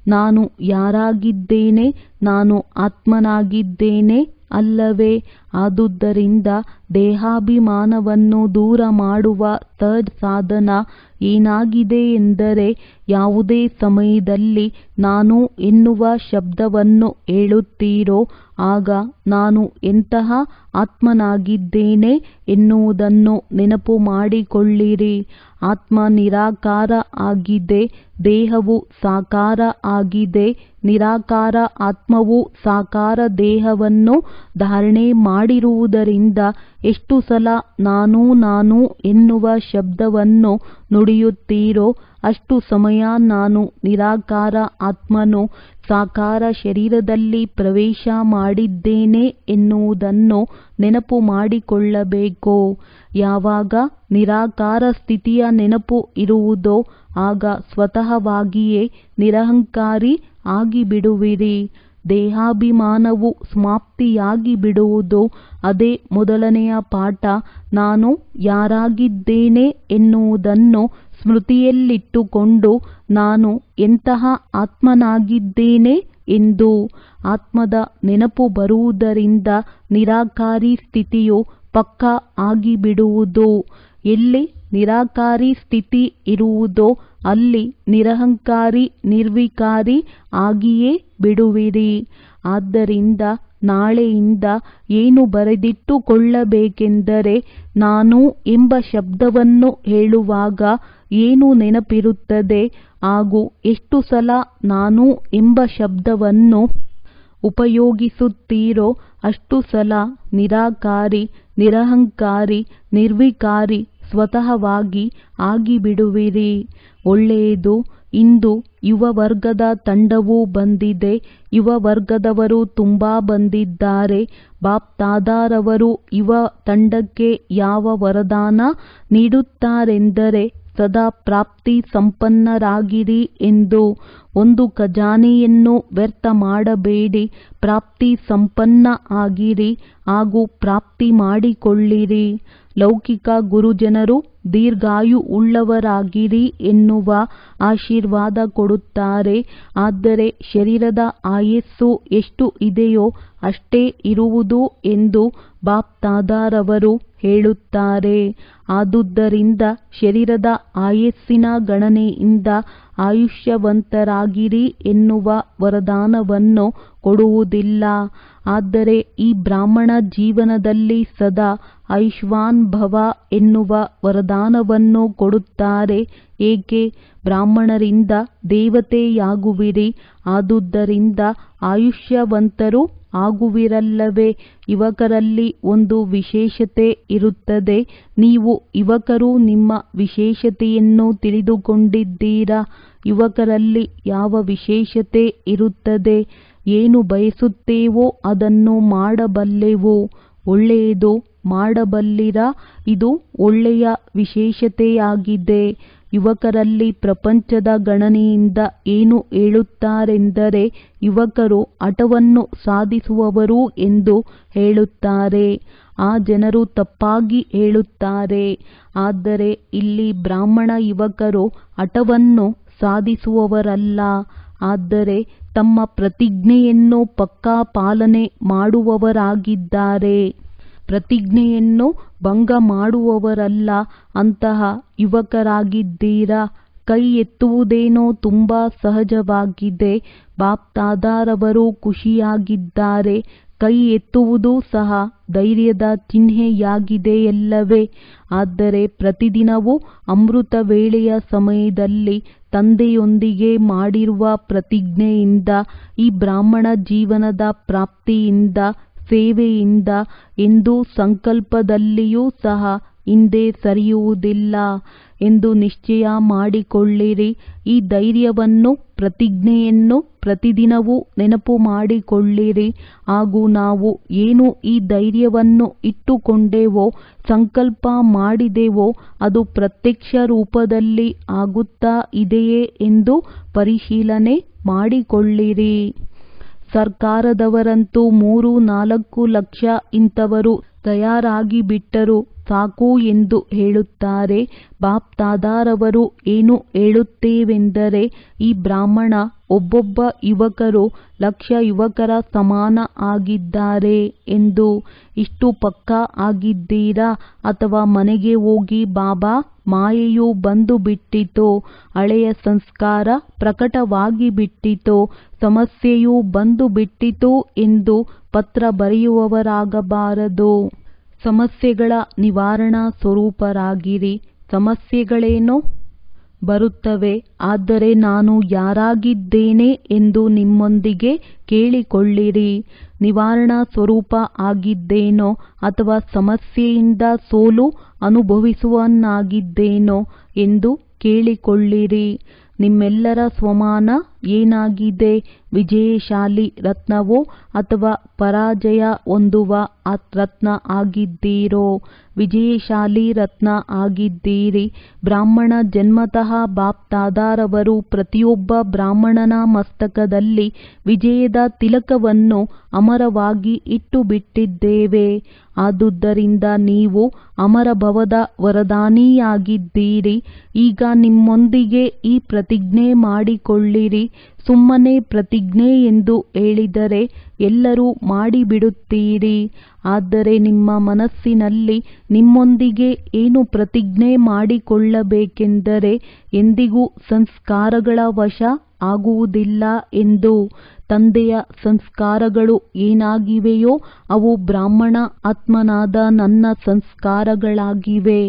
ನಾನು ಯಾರಾಗಿದ್ದೇನೆ? ನಾನು ಆತ್ಮನಾಗಿದ್ದೇನೆ ಅಲ್ಲವೇ? ಆದುದರಿಂದ ದೇಹಾಭಿಮಾನವನ್ನು ದೂರ ಮಾಡುವ ಸಹಜ ಸಾಧನ ಏನಾಗಿದೆ ಎಂದರೆ, ಯಾವುದೇ ಸಮಯದಲ್ಲಿ ನಾನು ಎನ್ನುವ ಶಬ್ದವನ್ನು ಹೇಳುತ್ತೀರೋ ಆಗ ನಾನು ಎಂತಹ ಆತ್ಮನಾಗಿದ್ದೇನೆ ಎನ್ನುವುದನ್ನು ನೆನಪು ಮಾಡಿಕೊಳ್ಳಿರಿ. ಆತ್ಮ ನಿರಾಕಾರ ಆಗಿದೆ, ದೇಹವು ಸಾಕಾರ ಆಗಿದೆ. ನಿರಾಕಾರ ಆತ್ಮವು ಸಾಕಾರ ದೇಹವನ್ನು ಧಾರಣೆ ಮಾಡಿರುವುದರಿಂದ ಎಷ್ಟು ಸಲ ನಾನು ಎನ್ನುವ ಶಬ್ದವನ್ನು ನುಡಿಯುತ್ತೀರೋ ಅಷ್ಟು ಸಮಯ ನಾನು ನಿರಾಕಾರ ಆತ್ಮನು ಸಾಕಾರ ಶರೀರದಲ್ಲಿ ಪ್ರವೇಶ ಮಾಡಿದ್ದೇನೆ ಎನ್ನುವುದನ್ನು ನೆನಪು ಮಾಡಿಕೊಳ್ಳಬೇಕು. ಯಾವಾಗ ನಿರಾಕಾರ ಸ್ಥಿತಿಯ ನೆನಪು ಇರುವುದೋ ಆಗ ಸ್ವತಃವಾಗಿಯೇ ನಿರಹಂಕಾರಿ ಆಗಿಬಿಡುವಿರಿ. ದೇಹಾಭಿಮಾನವು ಸಮಾಪ್ತಿಯಾಗಿ ಬಿಡುವುದು. ಅದೇ ಮೊದಲನೆಯ ಪಾಠ. ನಾನು ಯಾರಾಗಿದ್ದೇನೆ ಎನ್ನುವುದನ್ನು ಸ್ಮೃತಿಯಲ್ಲಿಟ್ಟುಕೊಂಡು ನಾನು ಎಂತಹ ಆತ್ಮನಾಗಿದ್ದೇನೆ ಎಂದು ಆತ್ಮದ ನೆನಪು ಬರುವುದರಿಂದ ನಿರಾಕಾರಿ ಸ್ಥಿತಿಯು ಪಕ್ಕಾ ಆಗಿಬಿಡುವುದು. ಎಲ್ಲಿ ನಿರಾಕಾರಿ ಸ್ಥಿತಿ ಇರುವುದೋ ಅಲ್ಲಿ ನಿರಹಂಕಾರಿ ನಿರ್ವಿಕಾರಿ ಆಗಿಯೇ ಬಿಡುವಿರಿ. ಆದ್ದರಿಂದ ನಾಳೆಯಿಂದ ಏನು ಬರೆದಿಟ್ಟುಕೊಳ್ಳಬೇಕೆಂದರೆ, ನಾನು ಎಂಬ ಶಬ್ದವನ್ನು ಹೇಳುವಾಗ ಏನು ನೆನಪಿರುತ್ತದೆ ಹಾಗೂ ಎಷ್ಟು ಸಲ ನಾನು ಎಂಬ ಶಬ್ದವನ್ನು ಉಪಯೋಗಿಸುತ್ತೀರೋ ಅಷ್ಟು ಸಲ ನಿರಾಕಾರಿ, ನಿರಹಂಕಾರಿ, ನಿರ್ವಿಕಾರಿ ಸ್ವತಃವಾಗಿ ಆಗಿಬಿಡುವಿರಿ. ಒಳ್ಳೆಯದು. ಇಂದು ಯುವ ವರ್ಗದ ತಂಡವೂ ಬಂದಿದೆ. ಯುವ ವರ್ಗದವರು ತುಂಬ ಬಂದಿದ್ದಾರೆ. ಬಾಪ್ ದಾದಾರವರು ಯುವ ತಂಡಕ್ಕೆ ಯಾವ ವರದಾನ ನೀಡುತ್ತಾರೆಂದರೆ, ಸದಾ ಪ್ರಾಪ್ತಿ ಸಂಪನ್ನರಾಗಿರಿ ಎಂದು. ಒಂದು ಖಜಾನೆಯನ್ನು ವ್ಯರ್ಥ ಮಾಡಬೇಡಿ. ಪ್ರಾಪ್ತಿ ಸಂಪನ್ನ ಆಗಿರಿ ಹಾಗೂ ಪ್ರಾಪ್ತಿ ಮಾಡಿಕೊಳ್ಳಿರಿ. ಲೌಕಿಕ ಗುರುಜನರು ದೀರ್ಘಾಯು ಉಳ್ಳವರಾಗಿರಿ ಎನ್ನುವ ಆಶೀರ್ವಾದ ಕೊಡುತ್ತಾರೆ. ಆದರೆ ಶರೀರದ ಆಯಸ್ಸು ಎಷ್ಟು ಇದೆಯೋ ಅಷ್ಟೇ ಇರುವುದು ಎಂದು ಬಾಪ್ ದಾದಾರವರು ಹೇಳುತ್ತಾರೆ. ಆದುದರಿಂದ ಶರೀರದ ಆಯಸ್ಸಿನ ಗಣನೆಯಿಂದ ಆಯುಷ್ಯವಂತರಾಗಿರಿ ಎನ್ನುವ ವರದಾನವನ್ನು ಕೊಡುವುದಿಲ್ಲ. ಆದರೆ ಈ ಬ್ರಾಹ್ಮಣ ಜೀವನದಲ್ಲಿ ಸದಾ ಆಯುಷ್ಮಾನ್ ಭವ ಎನ್ನುವ ವರದಾನವನ್ನು ಕೊಡುತ್ತಾರೆ. ಏಕೆ? ಬ್ರಾಹ್ಮಣರಿಂದ ದೇವತೆಯಾಗುವಿರಿ. ಆದುದರಿಂದ ಆಯುಷ್ಯವಂತರು ಆಗುವಿರಲ್ಲವೇ? ಯುವಕರಲ್ಲಿ ಒಂದು ವಿಶೇಷತೆ ಇರುತ್ತದೆ. ನೀವು ಯುವಕರು ನಿಮ್ಮ ವಿಶೇಷತೆಯನ್ನು ತಿಳಿದುಕೊಂಡಿದ್ದೀರಾ? ಯುವಕರಲ್ಲಿ ಯಾವ ವಿಶೇಷತೆ ಇರುತ್ತದೆ? ಏನು ಬಯಸುತ್ತೇವೋ ಅದನ್ನು ಮಾಡಬಲ್ಲೆವು. ಒಳ್ಳೆಯದು ಮಾಡಬಲ್ಲಿರಾ? ಇದು ಒಳ್ಳೆಯ ವಿಶೇಷತೆಯಾಗಿದೆ. ಯುವಕರಲ್ಲಿ ಪ್ರಪಂಚದ ಗಣನೆಯಿಂದ ಏನು ಹೇಳುತ್ತಾರೆಂದರೆ, ಯುವಕರು ಹಠವನ್ನು ಸಾಧಿಸುವವರು ಎಂದು ಹೇಳುತ್ತಾರೆ. ಆ ಜನರು ತಪ್ಪಾಗಿ ಹೇಳುತ್ತಾರೆ. ಆದರೆ ಇಲ್ಲಿ ಬ್ರಾಹ್ಮಣ ಯುವಕರು ಹಠವನ್ನು ಸಾಧಿಸುವವರಲ್ಲ, ಆದರೆ ತಮ್ಮ ಪ್ರತಿಜ್ಞೆಯನ್ನು ಪಕ್ಕಾ ಪಾಲನೆ ಮಾಡುವವರಾಗಿದ್ದಾರೆ. ಪ್ರತಿಜ್ಞೆಯನ್ನು ಭಂಗ ಮಾಡುವವರಲ್ಲ. ಅಂತಹ ಯುವಕರಾಗಿದ್ದೀರಾ. ಕೈ ಎತ್ತುವುದೇನೋ ತುಂಬ ಸಹಜವಾಗಿದೆ. ಬಾಪ್ದಾದಾರವರು ಖುಷಿಯಾಗಿದ್ದಾರೆ. ಕೈ ಎತ್ತುವುದು ಸಹ ಧೈರ್ಯದ ಚಿಹ್ನೆಯಾಗಿದೆಯಲ್ಲವೇ? ಆದರೆ ಪ್ರತಿದಿನವೂ ಅಮೃತ ವೇಳೆಯ ಸಮಯದಲ್ಲಿ ತಂದೆಯೊಂದಿಗೆ ಮಾಡಿರುವ ಪ್ರತಿಜ್ಞೆಯಿಂದ, ಈ ಬ್ರಾಹ್ಮಣ ಜೀವನದ ಪ್ರಾಪ್ತಿಯಿಂದ, ಸೇವೆಯಿಂದ ಎಂದು ಸಂಕಲ್ಪದಲ್ಲಿಯೂ ಸಹ ಹಿಂದೆ ಸರಿಯುವುದಿಲ್ಲ ಎಂದು ನಿಶ್ಚಯ ಮಾಡಿಕೊಳ್ಳಿರಿ. ಈ ಧೈರ್ಯವನ್ನು, ಪ್ರತಿಜ್ಞೆಯನ್ನು ಪ್ರತಿದಿನವೂ ನೆನಪು ಮಾಡಿಕೊಳ್ಳಿರಿ. ಹಾಗೂ ನಾವು ಏನು ಈ ಧೈರ್ಯವನ್ನು ಇಟ್ಟುಕೊಂಡೆವೋ, ಸಂಕಲ್ಪ ಮಾಡಿದೆವೋ, ಅದು ಪ್ರತ್ಯಕ್ಷ ರೂಪದಲ್ಲಿ ಆಗುತ್ತಾ ಇದೆಯೇ ಎಂದು ಪರಿಶೀಲನೆ ಮಾಡಿಕೊಳ್ಳಿರಿ. ಸರ್ಕಾರದವರಂತೂ 3-4 ಲಕ್ಷ ಇಂಥವರು ತಯಾರಾಗಿಬಿಟ್ಟರು ಸಾಕು ಎಂದು ಹೇಳುತ್ತಾರೆ. ಬಾಪ್ದಾದಾರವರು ಏನು ಹೇಳುತ್ತೇವೆಂದರೆ, ಈ ಬ್ರಾಹ್ಮಣ ಒಬ್ಬೊಬ್ಬ ಯುವಕರು ಲಕ್ಷ ಯುವಕರ ಸಮಾನ ಆಗಿದ್ದಾರೆ ಎಂದು. ಇಷ್ಟು ಪಕ್ಕಾ ಆಗಿದ್ದೀರಾ? ಅಥವಾ ಮನೆಗೆ ಹೋಗಿ ಬಾಬಾ, ಮಾಯೆಯು ಬಂದು ಬಿಟ್ಟಿತೋ, ಹಳೆಯ ಸಂಸ್ಕಾರ ಪ್ರಕಟವಾಗಿ ಬಿಟ್ಟಿತೋ, ಸಮಸ್ಯೆಯು ಬಂದು ಬಿಟ್ಟಿತೋ ಎಂದು ಪತ್ರ ಬರೆಯುವವರಾಗಬಾರದು. ಸಮಸ್ಯೆಗಳ ನಿವಾರಣಾ ಸ್ವರೂಪರಾಗಿರಿ. ಸಮಸ್ಯೆಗಳೇನೋ ಬರುತ್ತವೆ, ಆದರೆ ನಾನು ಯಾರಾಗಿದ್ದೇನೆ ಎಂದು ನಿಮ್ಮೊಂದಿಗೆ ಕೇಳಿಕೊಳ್ಳಿರಿ. ನಿವಾರಣಾ ಸ್ವರೂಪ ಆಗಿದ್ದೇನೋ ಅಥವಾ ಸಮಸ್ಯೆಯಿಂದ ಸೋಲು ಅನುಭವಿಸುವವನಾಗಿದ್ದೇನೋ ಎಂದು ಕೇಳಿಕೊಳ್ಳಿರಿ. ನಿಮ್ಮೆಲ್ಲರ ಸ್ವಮಾನ ಏನಾಗಿದೆ? ವಿಜಯಶಾಲಿ ರತ್ನವೋ ಅಥವಾ ಪರಾಜಯ ಹೊಂದುವ ರತ್ನ ಆಗಿದ್ದೀರೋ? ವಿಜಯಶಾಲಿ ರತ್ನ ಆಗಿದ್ದೀರಿ. ಬ್ರಾಹ್ಮಣ ಜನ್ಮತಃ ಬಾಪ್ದಾದಾರವರು ಪ್ರತಿಯೊಬ್ಬ ಬ್ರಾಹ್ಮಣನ ಮಸ್ತಕದಲ್ಲಿ ವಿಜಯದ ತಿಲಕವನ್ನು ಅಮರವಾಗಿ ಇಟ್ಟು ಬಿಟ್ಟಿದ್ದೇವೆ. ಆದುದರಿಂದ ನೀವು ಅಮರಭವದ ವರದಾನಿಯಾಗಿದ್ದೀರಿ. ಈಗ ನಿಮ್ಮೊಂದಿಗೆ ಈ ಪ್ರತಿಜ್ಞೆ ಮಾಡಿಕೊಳ್ಳಿರಿ. ಸುಮ್ಮನೆ ಪ್ರತಿಜ್ಞೆ ಎಂದು ಹೇಳಿದರೆ ಎಲ್ಲರೂ ಮಾಡಿಬಿಡುತ್ತೀರಿ. ಆದರೆ ನಿಮ್ಮ ಮನಸ್ಸಿನಲ್ಲಿ ನಿಮ್ಮೊಂದಿಗೆ ಏನು ಪ್ರತಿಜ್ಞೆ ಮಾಡಿಕೊಳ್ಳಬೇಕೆಂದರೆ, ಎಂದಿಗೂ ಸಂಸ್ಕಾರಗಳ ವಶ ಆಗುವುದಿಲ್ಲ ಎಂದು. ತಂದೆಯ ಸಂಸ್ಕಾರಗಳು ಏನಾಗಿವೆಯೋ ಅವು ಬ್ರಾಹ್ಮಣ ಆತ್ಮನಾದ ನನ್ನ ಸಂಸ್ಕಾರಗಳಾಗಿವೆ.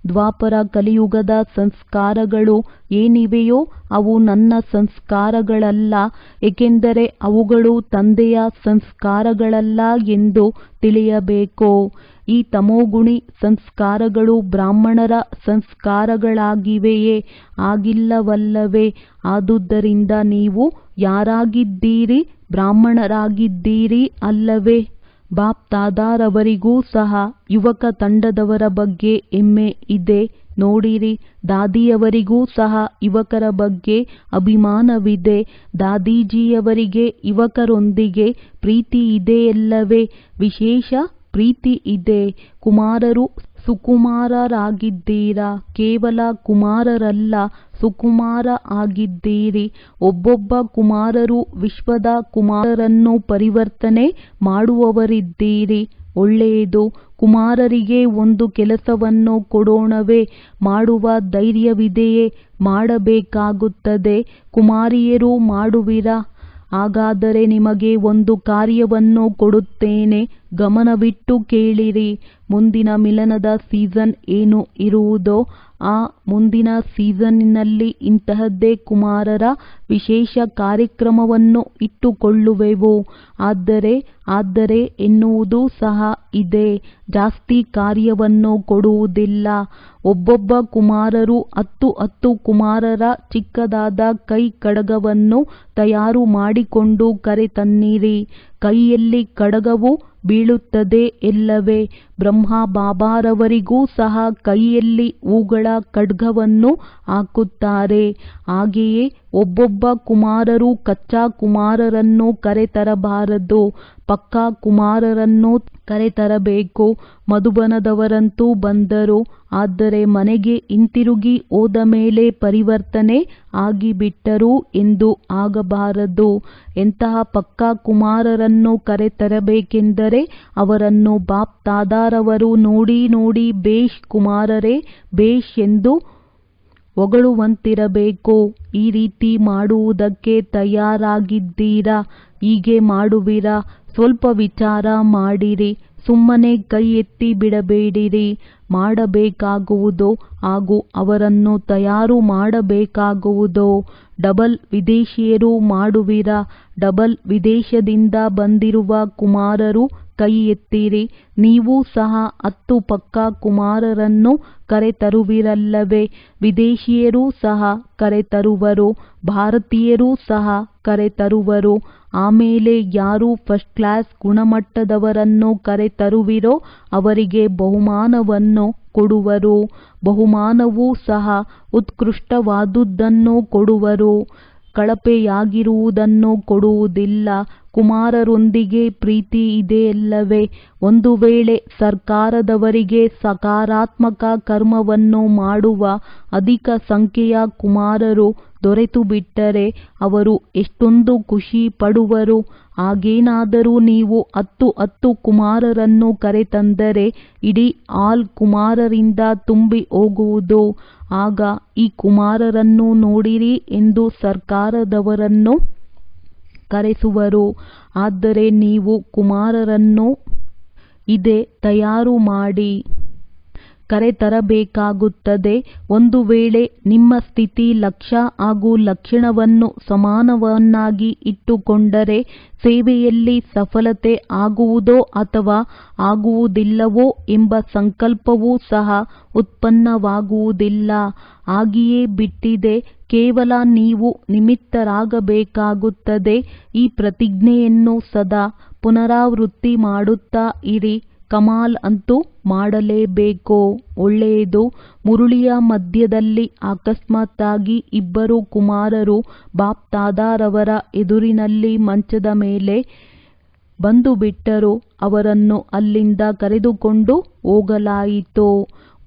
ದ್ವಾಪರ ಕಲಿಯುಗದ ಸಂಸ್ಕಾರಗಳು ಏನಿವೆಯೋ ಅವು ನನ್ನ ಸಂಸ್ಕಾರಗಳಲ್ಲ, ಏಕೆಂದರೆ ಅವುಗಳು ತಂದೆಯ ಸಂಸ್ಕಾರಗಳಲ್ಲ ಎಂದು ತಿಳಿಯಬೇಕು. ಈ ತಮೋಗುಣಿ ಸಂಸ್ಕಾರಗಳು ಬ್ರಾಹ್ಮಣರ ಸಂಸ್ಕಾರಗಳಾಗಿವೆಯೇ? ಆಗಿಲ್ಲವಲ್ಲವೇ? ಆದುದರಿಂದ ನೀವು ಯಾರಾಗಿದ್ದೀರಿ? ಬ್ರಾಹ್ಮಣರಾಗಿದ್ದೀರಿ ಅಲ್ಲವೇ? ಬಾಪ್ದಾದಾರವರಿಗೂ ಸಹ ಯುವಕ ತಂಡದವರ ಬಗ್ಗೆ ಹೆಮ್ಮೆ ಇದೆ. ನೋಡಿರಿ, ದಾದಿಯವರಿಗೂ ಸಹ ಯುವಕರ ಬಗ್ಗೆ ಅಭಿಮಾನವಿದೆ. ದಾದೀಜಿಯವರಿಗೆ ಯುವಕರೊಂದಿಗೆ ಪ್ರೀತಿ ಇದೆಯಲ್ಲವೇ? ವಿಶೇಷ ಪ್ರೀತಿ ಇದೆ. ಕುಮಾರರು ಸುಕುಮಾರರಾಗಿದ್ದೀರಾ. ಕೇವಲ ಕುಮಾರರಲ್ಲ, ಸುಕುಮಾರ ಆಗಿದ್ದೀರಿ. ಒಬ್ಬೊಬ್ಬ ಕುಮಾರರು ವಿಶ್ವದ ಕುಮಾರರನ್ನು ಪರಿವರ್ತನೆ ಮಾಡುವವರಿದ್ದೀರಿ. ಒಳ್ಳೆಯದು. ಕುಮಾರರಿಗೆ ಒಂದು ಕೆಲಸವನ್ನು ಕೊಡೋಣವೇ? ಮಾಡುವ ಧೈರ್ಯವಿದೆಯೇ? ಮಾಡಬೇಕಾಗುತ್ತದೆ. ಕುಮಾರಿಯರು ಮಾಡುವಿರಾ? ಹಾಗಾದರೆ ನಿಮಗೆ ಒಂದು ಕಾರ್ಯವನ್ನು ಕೊಡುತ್ತೇನೆ, ಗಮನವಿಟ್ಟು ಕೇಳಿರಿ. ಮುಂದಿನ ಮಿಲನದ ಸೀಸನ್ ಏನು ಇರುವುದೋ ಆ ಮುಂದಿನ ಸೀಸನ್ನಿನಲ್ಲಿ ಇಂತಹದ್ದೇ ಕುಮಾರರ ವಿಶೇಷ ಕಾರ್ಯಕ್ರಮವನ್ನು ಇಟ್ಟುಕೊಳ್ಳುವೆವು. ಆದರೆ ಎನ್ನುವುದು ಸಹ ಇದೆ. ಜಾಸ್ತಿ ಕಾರ್ಯವನ್ನು ಕೊಡುವುದಿಲ್ಲ. ಒಬ್ಬೊಬ್ಬ ಕುಮಾರರು 10 ಕುಮಾರರ ಚಿಕ್ಕದಾದ ಕೈ ಕಡಗವನ್ನು ತಯಾರು ಮಾಡಿಕೊಂಡು ಕರೆತನ್ನಿರಿ. ಕೈಯಲ್ಲಿ ಖಡ್ಗವು ಬೀಳುತ್ತದೆ ಎಲ್ಲವೇ. ಬ್ರಹ್ಮ ಬಾಬಾರವರಿಗೂ ಸಹ ಕೈಯಲ್ಲಿ ಹೂಗಳ ಖಡ್ಗವನ್ನು ಹಾಕುತ್ತಾರೆ. ಹಾಗೆಯೇ ಒಬ್ಬೊಬ್ಬ ಕುಮಾರರು ಕಚ್ಚಾ ಕುಮಾರರನ್ನು ಕರೆತರಬಾರದು, ಪಕ್ಕಾ ಕುಮಾರರನ್ನು ಕರೆತರಬೇಕು. ಮಧುಬನದವರಂತೂ ಬಂದರು, ಆದರೆ ಮನೆಗೆ ಹಿಂತಿರುಗಿ ಹೋದ ಮೇಲೆ ಪರಿವರ್ತನೆ ಆಗಿಬಿಟ್ಟರು ಎಂದು ಆಗಬಾರದು. ಎಂತಹ ಪಕ್ಕಾ ಕುಮಾರರನ್ನು ಕರೆತರಬೇಕೆಂದರೆ ಅವರನ್ನು ಬಾಪ್ ತಾದಾರವರು ನೋಡಿ ನೋಡಿ ಬೇಷ್ ಕುಮಾರರೇ ಬೇಷ್ ಎಂದು ಹೊಗಳುವಂತಿರಬೇಕು. ಈ ರೀತಿ ಮಾಡುವುದಕ್ಕೆ ತಯಾರಾಗಿದ್ದೀರಾ? ಹೀಗೆ ಮಾಡುವಿರಾ? ಸ್ವಲ್ಪ ವಿಚಾರ ಮಾಡಿರಿ. ಸುಮ್ಮನೆ ಕೈ ಎತ್ತಿ ಬಿಡಬೇಡಿರಿ. ಮಾಡಬೇಕಾಗುವುದು ಹಾಗೂ ಅವರನ್ನು ತಯಾರು ಮಾಡಬೇಕಾಗುವುದು. ಡಬಲ್ ವಿದೇಶಿಯರು ಮಾಡುವಿರಾ? ಡಬಲ್ ವಿದೇಶದಿಂದ ಬಂದಿರುವ ಕುಮಾರರು ಕೈ ಎತ್ತಿರಿ. ನೀವು ಸಹ 10 ಪಕ್ಕಾ ಕುಮಾರರನ್ನು ಕರೆತರುವಿರಲ್ಲವೇ? ವಿದೇಶಿಯರೂ ಸಹ ಕರೆತರುವರು, ಭಾರತೀಯರೂ ಸಹ ಕರೆತರುವರು. ಆಮೇಲೆ ಯಾರು ಫಸ್ಟ್ ಕ್ಲಾಸ್ ಗುಣಮಟ್ಟದವರನ್ನು ಕರೆತರುವಿರೋ ಅವರಿಗೆ ಬಹುಮಾನವನ್ನು ಕೊಡುವರು. ಬಹುಮಾನವೂ ಸಹ ಉತ್ಕೃಷ್ಟವಾದುದನ್ನು ಕೊಡುವರು, ಕಳಪೆಯಾಗಿರುವುದನ್ನು ಕೊಡುವುದಿಲ್ಲ. ಕುಮಾರರೊಂದಿಗೆ ಪ್ರೀತಿ ಇದೆಯಲ್ಲವೇ? ಒಂದು ವೇಳೆ ಸರ್ಕಾರದವರಿಗೆ ಸಕಾರಾತ್ಮಕ ಕರ್ಮವನ್ನು ಮಾಡುವ ಅಧಿಕ ಸಂಖ್ಯೆಯ ಕುಮಾರರು ದೊರೆತುಬಿಟ್ಟರೆ ಅವರು ಎಷ್ಟೊಂದು ಖುಷಿ ಪಡುವರು. ಹಾಗೇನಾದರೂ ನೀವು 10 ಕುಮಾರರನ್ನು ಕರೆತಂದರೆ ಇಡೀ ಹಾಲ್ ಕುಮಾರರಿಂದ ತುಂಬಿ ಹೋಗುವುದು. ಆಗ ಈ ಕುಮಾರರನ್ನು ನೋಡಿರಿ ಎಂದು ಸರ್ಕಾರದವರನ್ನು ಕರೆಸುವರು. ಆದರೆ ನೀವು ಕುಮಾರರನ್ನು ಇದೇ ತಯಾರು ಮಾಡಿ ಕರೆತರಬೇಕಾಗುತ್ತದೆ. ಒಂದು ವೇಳೆ ನಿಮ್ಮ ಸ್ಥಿತಿ ಲಕ್ಷ್ಯ ಹಾಗೂ ಲಕ್ಷಣವನ್ನು ಸಮಾನವನ್ನಾಗಿ ಇಟ್ಟುಕೊಂಡರೆ ಸೇವೆಯಲ್ಲಿ ಸಫಲತೆ ಆಗುವುದೋ ಅಥವಾ ಆಗುವುದಿಲ್ಲವೋ ಎಂಬ ಸಂಕಲ್ಪವೂ ಸಹ ಉತ್ಪನ್ನವಾಗುವುದಿಲ್ಲ. ಹಾಗೆಯೇ ಬಿಟ್ಟಿದೆ. ಕೇವಲ ನೀವು ನಿಮಿತ್ತರಾಗಬೇಕಾಗುತ್ತದೆ. ಈ ಪ್ರತಿಜ್ಞೆಯನ್ನು ಸದಾ ಪುನರಾವೃತ್ತಿ ಮಾಡುತ್ತಾ ಇರಿ. ಕಮಾಲ್ ಅಂತೂ ಮಾಡಲೇಬೇಕು. ಒಳ್ಳೆಯದು. ಮುರುಳಿಯ ಮಧ್ಯದಲ್ಲಿ ಅಕಸ್ಮಾತ್ತಾಗಿ 2 ಕುಮಾರರು ಬಾಪ್ ತಾದಾರವರ ಎದುರಿನಲ್ಲಿ ಮಂಚದ ಮೇಲೆ ಬಂದುಬಿಟ್ಟರು. ಅವರನ್ನು ಅಲ್ಲಿಂದ ಕರೆದುಕೊಂಡು ಹೋಗಲಾಯಿತು.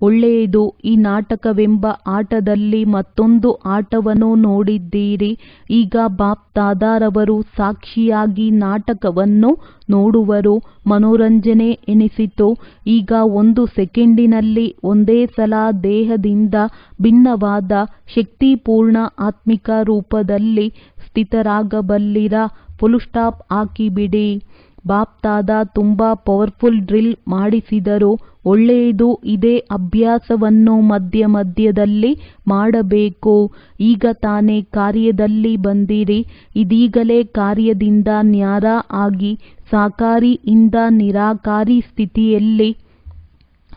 ಒಳ್ಳೆಯದು. ಈ ನಾಟಕವೆಂಬ ಆಟದಲ್ಲಿ ಮತ್ತೊಂದು ಆಟವನ್ನು ನೋಡಿದ್ದೀರಿ. ಈಗ ಬಾಪ್ ತಾದಾರವರು ಸಾಕ್ಷಿಯಾಗಿ ನಾಟಕವನ್ನು ನೋಡುವರು. ಮನೋರಂಜನೆ ಎನಿಸಿತು. ಈಗ 1 ಸೆಕೆಂಡಿನಲ್ಲಿ ಒಂದೇ ಸಲ ದೇಹದಿಂದ ಭಿನ್ನವಾದ ಶಕ್ತಿಪೂರ್ಣ ಆತ್ಮಿಕ ರೂಪದಲ್ಲಿ ಸ್ಥಿತರಾಗಬಲ್ಲಿರಾ? Full stop ಹಾಕಿಬಿಡಿ. ಬಾಪ್ ತಾದಾ ತುಂಬಾ ಪವರ್ಫುಲ್ ಡ್ರಿಲ್ ಮಾಡಿಸಿದರು. ಒಳ್ಳೆಯದು. ಇದೇ ಅಭ್ಯಾಸವನ್ನು ಮಧ್ಯ ಮಧ್ಯದಲ್ಲಿ ಮಾಡಬೇಕು. ಈಗ ತಾನೇ ಕಾರ್ಯದಲ್ಲಿ ಬಂದಿರಿ. ಇದೀಗಲೇ ಕಾರ್ಯದಿಂದ ನ್ಯಾರ ಆಗಿ ಸಾಕಾರಿಯಿಂದ ನಿರಾಕಾರಿ ಸ್ಥಿತಿಯಲ್ಲಿ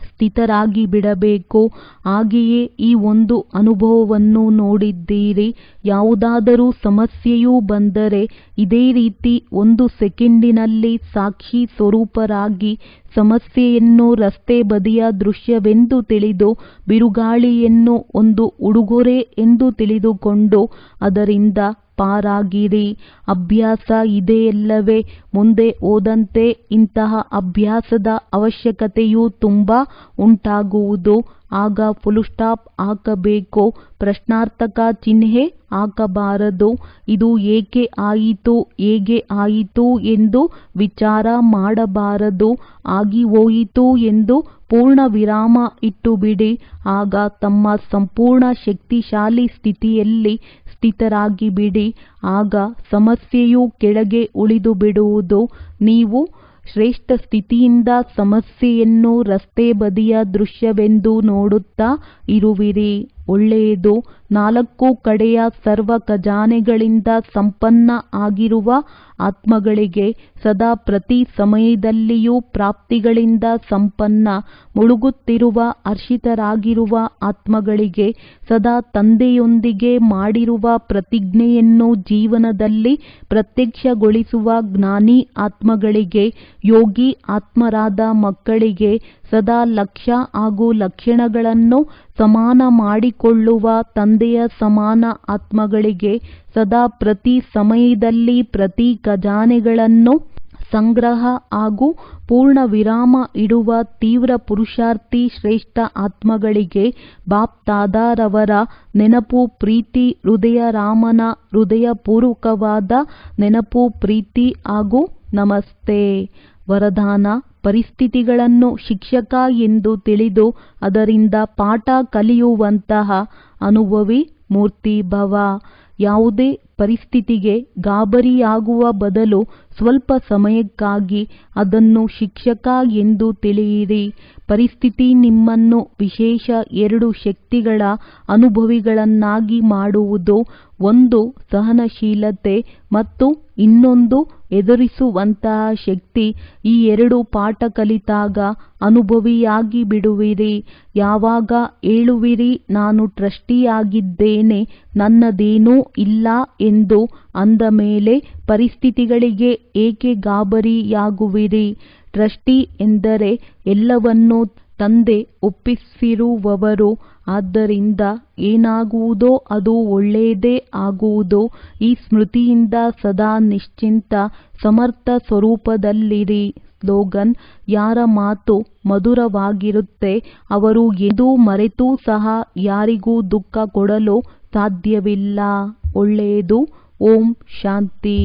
ಸ್ಥಿತರಾಗಿ ಬಿಡಬೇಕು. ಹಾಗೆಯೇ ಈ ಒಂದು ಅನುಭವವನ್ನು ನೋಡಿದ್ದೀರಿ. ಯಾವುದಾದರೂ ಸಮಸ್ಯೆಯೂ ಬಂದರೆ ಇದೇ ರೀತಿ 1 ಸೆಕೆಂಡಿನಲ್ಲಿ ಸಾಕ್ಷಿ ಸ್ವರೂಪರಾಗಿ ಸಮಸ್ಯೆಯನ್ನು ರಸ್ತೆ ಬದಿಯ ದೃಶ್ಯವೆಂದು ತಿಳಿದು ಬಿರುಗಾಳಿಯನ್ನು ಒಂದು ಉಡುಗೊರೆ ಎಂದು ತಿಳಿದುಕೊಂಡು ಅದರಿಂದ ಪಾರಾಗಿರಿ. ಅಭ್ಯಾಸ ಇದೆಯಲ್ಲವೇ? ಮುಂದೆ ಹೋದಂತೆ ಇಂತಹ ಅಭ್ಯಾಸದ ಅವಶ್ಯಕತೆಯೂ ತುಂಬ ಉಂಟಾಗುವುದು. ಆಗ ಫುಲ್ ಸ್ಟಾಪ್ ಹಾಕಬೇಕು. ಪ್ರಶ್ನಾರ್ಥಕ ಚಿಹ್ನೆ ಹಾಕಬಾರದು. ಇದು ಏಕೆ ಆಯಿತು, ಹೇಗೆ ಆಯಿತು ಎಂದು ವಿಚಾರ ಮಾಡಬಾರದು. ಆಗಿ ಹೋಯಿತು ಎಂದು ಪೂರ್ಣ ವಿರಾಮ ಇಟ್ಟುಬಿಡಿ. ಆಗ ತಮ್ಮ ಸಂಪೂರ್ಣ ಶಕ್ತಿಶಾಲಿ ಸ್ಥಿತಿಯಲ್ಲಿ ಸ್ಥಿತರಾಗಿಬಿಡಿ. ಆಗ ಸಮಸ್ಯೆಯು ಕೆಳಗೆ ಉಳಿದು ಬಿಡುವುದು. ನೀವು ಶ್ರೇಷ್ಠ ಸ್ಥಿತಿಯಿಂದ ಸಮಸ್ಯೆಯನ್ನು ರಸ್ತೆ ಬದಿಯ ದೃಶ್ಯವೆಂದು ನೋಡುತ್ತಾ ಇರುವಿರಿ. ಒಳ್ಳೆಯದು. 4 ಕಡೆಯ ಸರ್ವ ಖಜಾನೆಗಳಿಂದ ಸಂಪನ್ನ ಆಗಿರುವ ಆತ್ಮಗಳಿಗೆ ಸದಾ ಪ್ರತಿ ಸಮಯದಲ್ಲಿಯೂ ಪ್ರಾಪ್ತಿಗಳಿಂದ ಸಂಪನ್ನ ಮುಳುಗುತ್ತಿರುವ ಹರ್ಷಿತರಾಗಿರುವ ಆತ್ಮಗಳಿಗೆ ಸದಾ ತಂದೆಯೊಂದಿಗೆ ಮಾಡಿರುವ ಪ್ರತಿಜ್ಞೆಯನ್ನು ಜೀವನದಲ್ಲಿ ಪ್ರತ್ಯಕ್ಷಗೊಳಿಸುವ ಜ್ಞಾನಿ ಆತ್ಮಗಳಿಗೆ, ಯೋಗಿ ಆತ್ಮರಾದ ಮಕ್ಕಳಿಗೆ ಸದಾ ಲಕ್ಷ್ಯ ಹಾಗೂ ಲಕ್ಷಣಗಳನ್ನು ಸಮಾನ ಮಾಡಿಕೊಳ್ಳುವ ತಂದೆಯ ಸಮಾನ ಆತ್ಮಗಳಿಗೆ ಸದಾ ಪ್ರತಿ ಸಮಯದಲ್ಲಿ ಪ್ರತಿ ಖಜಾನೆಗಳನ್ನು ಸಂಗ್ರಹ ಹಾಗೂ ಪೂರ್ಣ ವಿರಾಮ ಇಡುವ ತೀವ್ರ ಪುರುಷಾರ್ಥಿ ಶ್ರೇಷ್ಠ ಆತ್ಮಗಳಿಗೆ ಬಾಪ್ ತಾದಾರವರ ನೆನಪು ಪ್ರೀತಿ, ಹೃದಯ ರಾಮನ ಹೃದಯಪೂರ್ವಕವಾದ ನೆನಪು ಪ್ರೀತಿ ಹಾಗೂ ನಮಸ್ತೆ. ವರದಾನ: ಪರಿಸ್ಥಿತಿಗಳನ್ನು ಶಿಕ್ಷಕ ಎಂದು ತಿಳಿದು ಅದರಿಂದ ಪಾಠ ಕಲಿಯುವಂತಹ ಅನುಭವಿ ಮೂರ್ತಿ ಭವ. ಯಾವುದೇ ಪರಿಸ್ಥಿತಿಗೆ ಗಾಬರಿಯಾಗುವ ಬದಲು ಸ್ವಲ್ಪ ಸಮಯಕ್ಕಾಗಿ ಅದನ್ನು ಶಿಕ್ಷಕ ಎಂದು ತಿಳಿಯಿರಿ. ಪರಿಸ್ಥಿತಿ ನಿಮ್ಮನ್ನು ವಿಶೇಷ 2 ಶಕ್ತಿಗಳ ಅನುಭವಿಗಳನ್ನಾಗಿ ಮಾಡುವುದು. ಒಂದು ಸಹನಶೀಲತೆ ಮತ್ತು ಇನ್ನೊಂದು ಎದುರಿಸುವಂತಹ ಶಕ್ತಿ. ಈ 2 ಪಾಠ ಕಲಿತಾಗ ಅನುಭವಿಯಾಗಿ ಬಿಡುವಿರಿ. ಯಾವಾಗ ಹೇಳುವಿರಿ ನಾನು ಟ್ರಸ್ಟಿಯಾಗಿದ್ದೇನೆ, ನನ್ನದೇನೂ ಇಲ್ಲ ಎಂದು, ಅಂದ ಮೇಲೆ ಪರಿಸ್ಥಿತಿಗಳಿಗೆ ಏಕೆ ಗಾಬರಿಯಾಗುವಿರಿ? ಟ್ರಸ್ಟಿ ಎಂದರೆ ಎಲ್ಲವನ್ನೂ ತಂದೆ ಒಪ್ಪಿಸಿರುವವರು. ಆದ್ದರಿಂದ ಏನಾಗುವುದೋ ಅದು ಒಳ್ಳೆಯದೇ ಆಗುವುದು. ಈ ಸ್ಮೃತಿಯಿಂದ ಸದಾ ನಿಶ್ಚಿಂತ ಸಮರ್ಥ ಸ್ವರೂಪದಲ್ಲಿರಿ. ಸ್ಲೋಗನ್: ಯಾರ ಮಾತು ಮಧುರವಾಗಿರುತ್ತೆ ಅವರು ಎಂದೂ ಮರೆತೂ ಸಹ ಯಾರಿಗೂ ದುಃಖ ಕೊಡಲು ಸಾಧ್ಯವಿಲ್ಲ. ಒಳ್ಳೆಯದು. ಓಂ ಶಾಂತಿ.